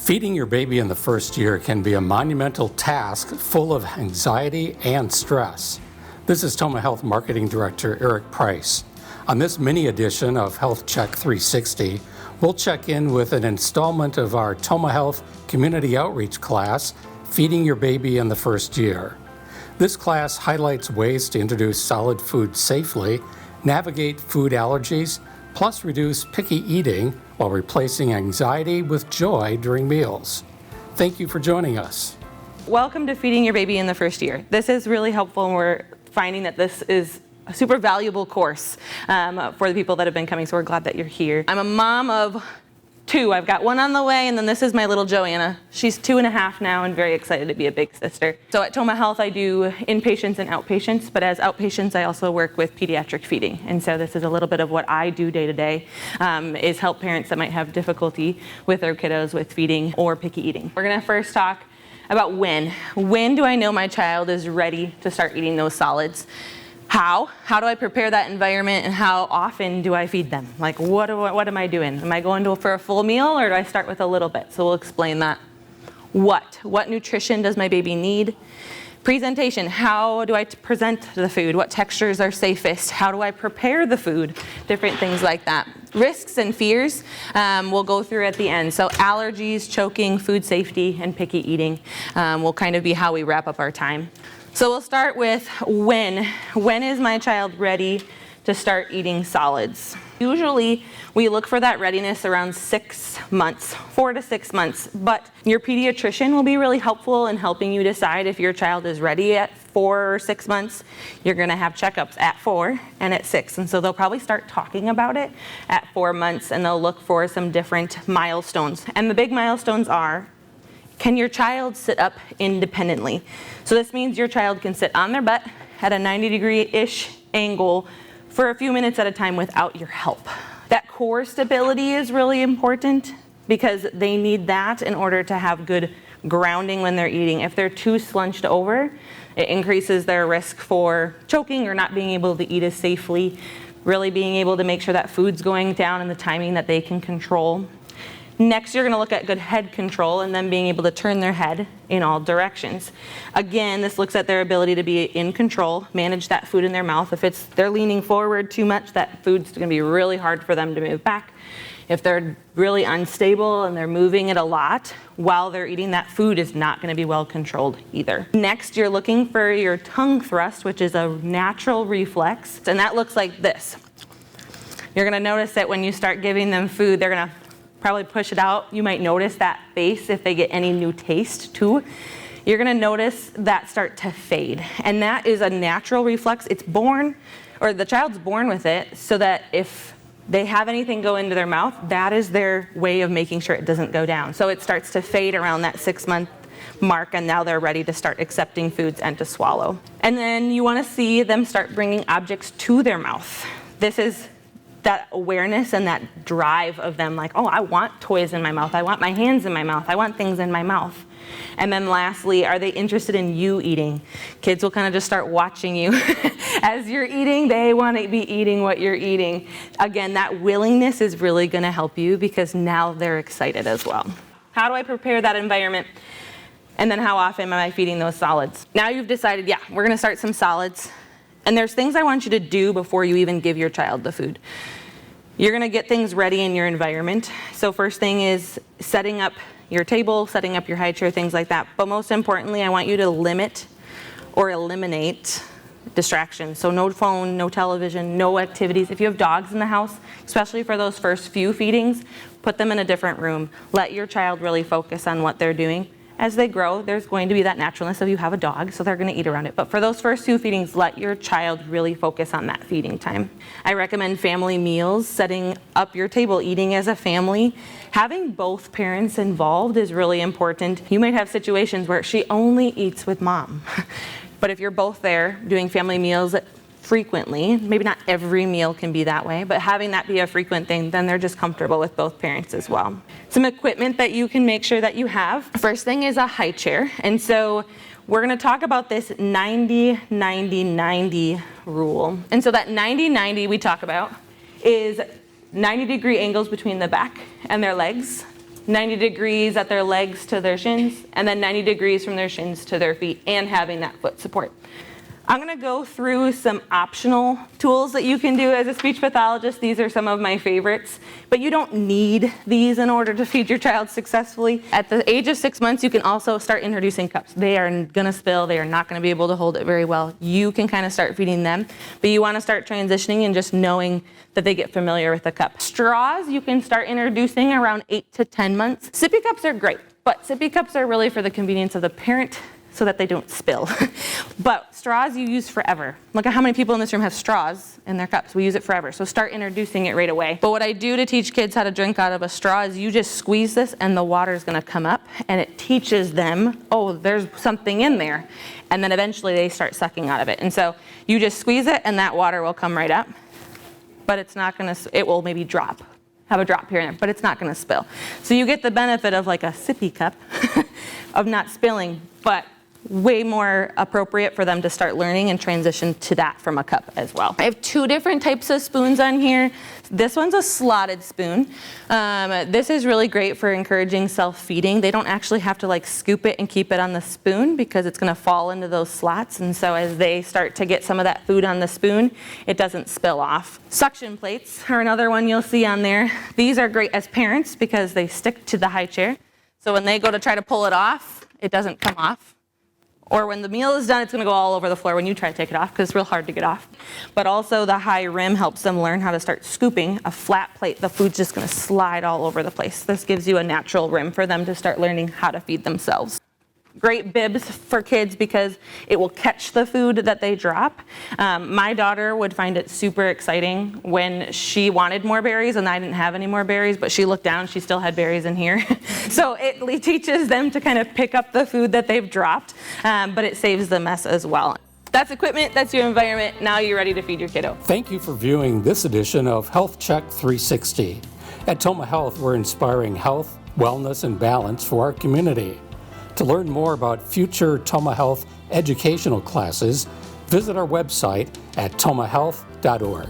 Feeding your baby in the first year can be a monumental task full of anxiety and stress. This is Toma Health Marketing Director Eric Price. On this mini edition of HealthCheck 360, we'll check in with an installment of our Toma Health Community Outreach class, Feeding Your Baby in the First Year. This class highlights ways to introduce solid food safely, navigate food allergies, plus reduce picky eating while replacing anxiety with joy during meals. Thank you for joining us. Welcome to Feeding Your Baby in the First Year. This is really helpful, and we're finding that this is a super valuable course for the people that have been coming, so we're glad that you're here. I'm a mom of two. I've got one on the way, and then this is my little Joanna. She's 2.5 now and very excited to be a big sister. So at Toma Health, I do inpatients and outpatients, but as outpatients, I also work with pediatric feeding. And so this is a little bit of what I do day to day, is help parents that might have difficulty with their kiddos with feeding or picky eating. We're gonna first talk about when. When do I know my child is ready to start eating those solids? How do I prepare that environment, and how often do I feed them? Like, what am I doing? Am I going for a full meal, or do I start with a little bit? So we'll explain that. What nutrition does my baby need? Presentation, how do I present the food? What textures are safest? How do I prepare the food? Different things like that. Risks and fears we'll go through at the end. So allergies, choking, food safety, and picky eating will kind of be how we wrap up our time. So we'll start with when. When is my child ready to start eating solids? Usually we look for that readiness around 6 months, 4 to 6 months, but your pediatrician will be really helpful in helping you decide if your child is ready at 4 or 6 months. You're gonna have checkups at 4 and at 6, and so they'll probably start talking about it at 4 months, and they'll look for some different milestones. And the big milestones are, can your child sit up independently? So this means your child can sit on their butt at a 90-degree-ish angle for a few minutes at a time without your help. That core stability is really important because they need that in order to have good grounding when they're eating. If they're too slunched over, it increases their risk for choking or not being able to eat as safely, really being able to make sure that food's going down in the timing that they can control. Next, you're gonna look at good head control and then being able to turn their head in all directions. Again, this looks at their ability to be in control, manage that food in their mouth. If they're leaning forward too much, that food's gonna be really hard for them to move back. If they're really unstable and they're moving it a lot while they're eating, that food is not gonna be well controlled either. Next, you're looking for your tongue thrust, which is a natural reflex, and that looks like this. You're gonna notice that when you start giving them food, they're gonna probably push it out. You might notice that face if they get any new taste too. You're gonna notice that start to fade. And that is a natural reflex. It's born, or the child's born with it, so that if they have anything go into their mouth, that is their way of making sure it doesn't go down. So it starts to fade around that 6-month mark, and now they're ready to start accepting foods and to swallow. And then you wanna see them start bringing objects to their mouth. This is that awareness and that drive of them, like, oh, I want toys in my mouth, I want my hands in my mouth, I want things in my mouth. And then lastly, are they interested in you eating? Kids will kind of just start watching you. As you're eating, they want to be eating what you're eating. Again, that willingness is really gonna help you because now they're excited as well. How do I prepare that environment? And then how often am I feeding those solids? Now you've decided, yeah, we're gonna start some solids. And there's things I want you to do before you even give your child the food. You're gonna get things ready in your environment. So first thing is setting up your table, setting up your high chair, things like that. But most importantly, I want you to limit or eliminate distractions. So no phone, no television, no activities. If you have dogs in the house, especially for those first few feedings, put them in a different room. Let your child really focus on what they're doing. As they grow, there's going to be that naturalness of you have a dog, so they're gonna eat around it. But for those first 2 feedings, let your child really focus on that feeding time. I recommend family meals, setting up your table, eating as a family. Having both parents involved is really important. You might have situations where she only eats with mom. But if you're both there doing family meals frequently, maybe not every meal can be that way, but having that be a frequent thing, then they're just comfortable with both parents as well. Some equipment that you can make sure that you have. First thing is a high chair. And so we're gonna talk about this 90-90-90 rule. And so that 90-90 we talk about is 90-degree angles between the back and their legs, 90 degrees at their legs to their shins, and then 90 degrees from their shins to their feet, and having that foot support. I'm going to go through some optional tools that you can do as a speech pathologist. These are some of my favorites, but you don't need these in order to feed your child successfully. At the age of 6 months, you can also start introducing cups. They are going to spill. They are not going to be able to hold it very well. You can kind of start feeding them, but you want to start transitioning and just knowing that they get familiar with the cup. Straws, you can start introducing around 8 to 10 months. Sippy cups are great, but sippy cups are really for the convenience of the parent, so that they don't spill. But straws you use forever. Look at how many people in this room have straws in their cups. We use it forever, so start introducing it right away. But what I do to teach kids how to drink out of a straw is you just squeeze this and the water is gonna come up, and it teaches them, oh, there's something in there. And then eventually they start sucking out of it. And so you just squeeze it and that water will come right up, but it's not gonna, it will maybe drop. Have a drop here and there, but it's not gonna spill. So you get the benefit of like a sippy cup of not spilling, but way more appropriate for them to start learning and transition to that from a cup as well. I have 2 different types of spoons on here. This one's a slotted spoon. This is really great for encouraging self-feeding. They don't actually have to like scoop it and keep it on the spoon because it's gonna fall into those slots. And so as they start to get some of that food on the spoon, it doesn't spill off. Suction plates are another one you'll see on there. These are great as parents because they stick to the high chair. So when they go to try to pull it off, it doesn't come off. Or when the meal is done, it's gonna go all over the floor when you try to take it off because it's real hard to get off. But also the high rim helps them learn how to start scooping. A flat plate, the food's just gonna slide all over the place. This gives you a natural rim for them to start learning how to feed themselves. Great bibs for kids because it will catch the food that they drop. My daughter would find it super exciting when she wanted more berries and I didn't have any more berries, but she looked down, she still had berries in here. So it teaches them to kind of pick up the food that they've dropped, but it saves the mess as well. That's equipment, that's your environment. Now you're ready to feed your kiddo. Thank you for viewing this edition of HealthCheck 360. At Toma Health, we're inspiring health, wellness, and balance for our community. To learn more about future Toma Health educational classes, visit our website at tomahealth.org.